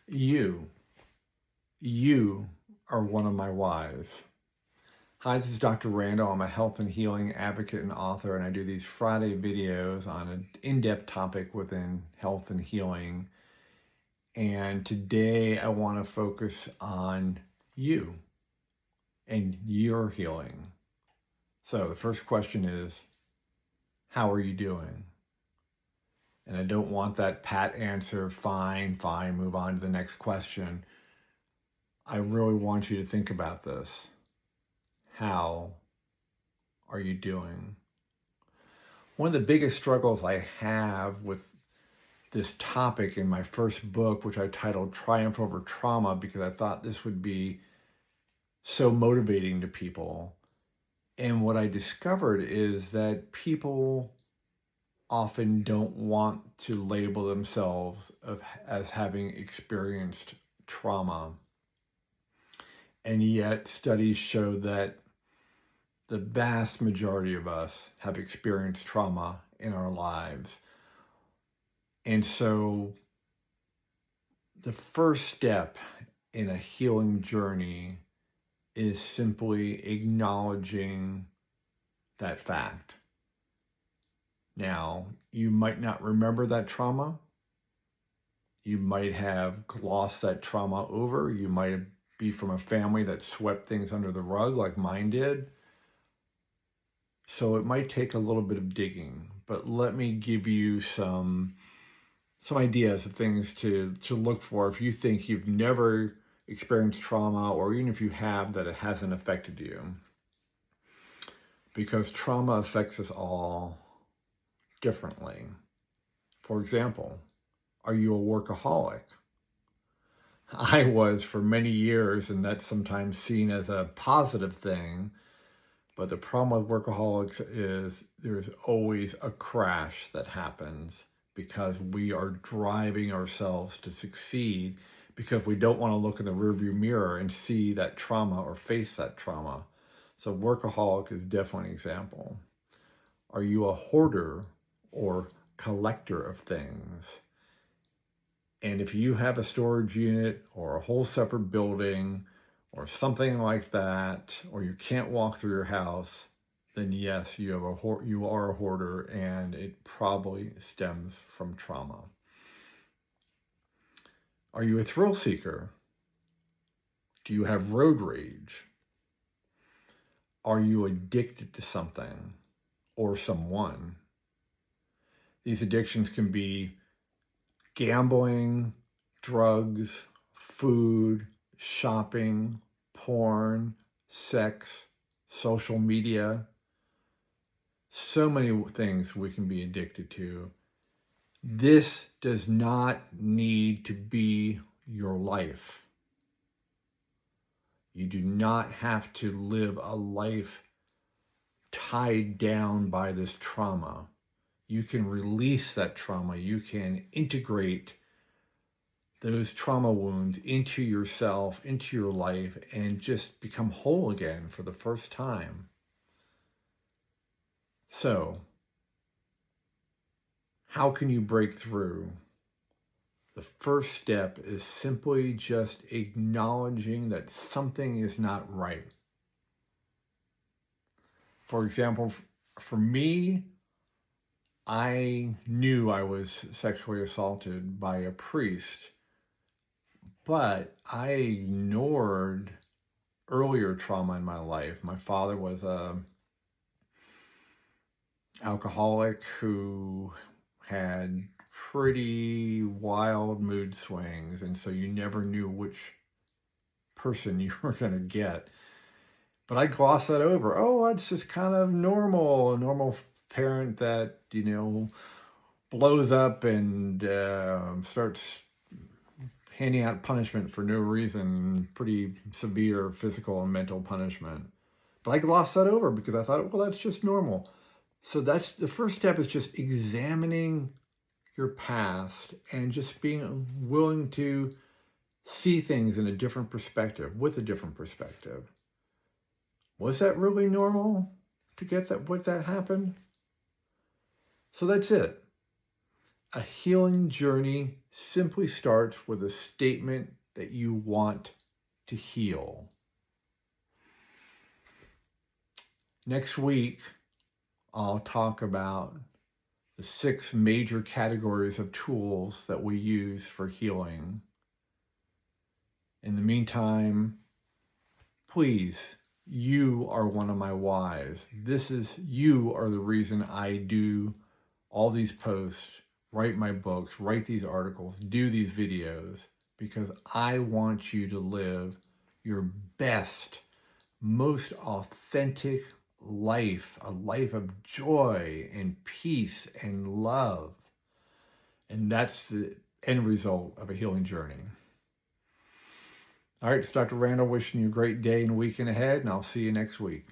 You are one of my whys. Hi, this is Dr. Randall. I'm a health and healing advocate and author, and I do these Friday videos on an in-depth topic within health and healing. And today I want to focus on you and your healing. So the first question is, how are you doing? And I don't want that pat answer, fine, move on to the next question. I really want you to think about this. How are you doing? One of the biggest struggles I have with this topic in my first book, which I titled Triumph Over Trauma, because I thought this would be so motivating to people. And what I discovered is that people often don't want to label themselves as having experienced trauma. And yet studies show that the vast majority of us have experienced trauma in our lives. And so the first step in a healing journey is simply acknowledging that fact. Now, you might not remember that trauma. You might have glossed that trauma over. You might be from a family that swept things under the rug like mine did. So it might take a little bit of digging, but let me give you some ideas of things to look for if you think you've never experienced trauma, or even if you have, that it hasn't affected you. Because trauma affects us all differently. For example, are you a workaholic? I was for many years, and that's sometimes seen as a positive thing. But the problem with workaholics is there's always a crash that happens because we are driving ourselves to succeed, because we don't want to look in the rearview mirror and see that trauma or face that trauma. So workaholic is definitely an example. Are you a hoarder or collector of things? And if you have a storage unit or a whole separate building or something like that, or you can't walk through your house, then yes, you are a hoarder, and it probably stems from trauma. Are you a thrill seeker? Do you have road rage? Are you addicted to something or someone? These addictions can be gambling, drugs, food, shopping, porn, sex, social media. So many things we can be addicted to. This does not need to be your life. You do not have to live a life tied down by this trauma. You can release that trauma. You can integrate those trauma wounds into yourself, into your life, and just become whole again for the first time. So, how can you break through? The first step is simply just acknowledging that something is not right. For example, for me, I knew I was sexually assaulted by a priest, but I ignored earlier trauma in my life. My father was an alcoholic who had pretty wild mood swings, and so you never knew which person you were going to get. But I glossed that over. Oh, it's just kind of normal. A normal parent that, blows up and starts handing out punishment for no reason, pretty severe physical and mental punishment. But I glossed that over because I thought, well, that's just normal. So that's the first step, is just examining your past and just being willing to see things in a different perspective, with a different perspective. Was that really normal to get that, what that happened? So that's it. A healing journey simply starts with a statement that you want to heal. Next week, I'll talk about the 6 major categories of tools that we use for healing. In the meantime, please, you are one of my whys. You are the reason I do all these posts, write my books, write these articles, do these videos, because I want you to live your best, most authentic life, a life of joy and peace and love. And that's the end result of a healing journey. All right, it's Dr. Randall wishing you a great day and weekend ahead, and I'll see you next week.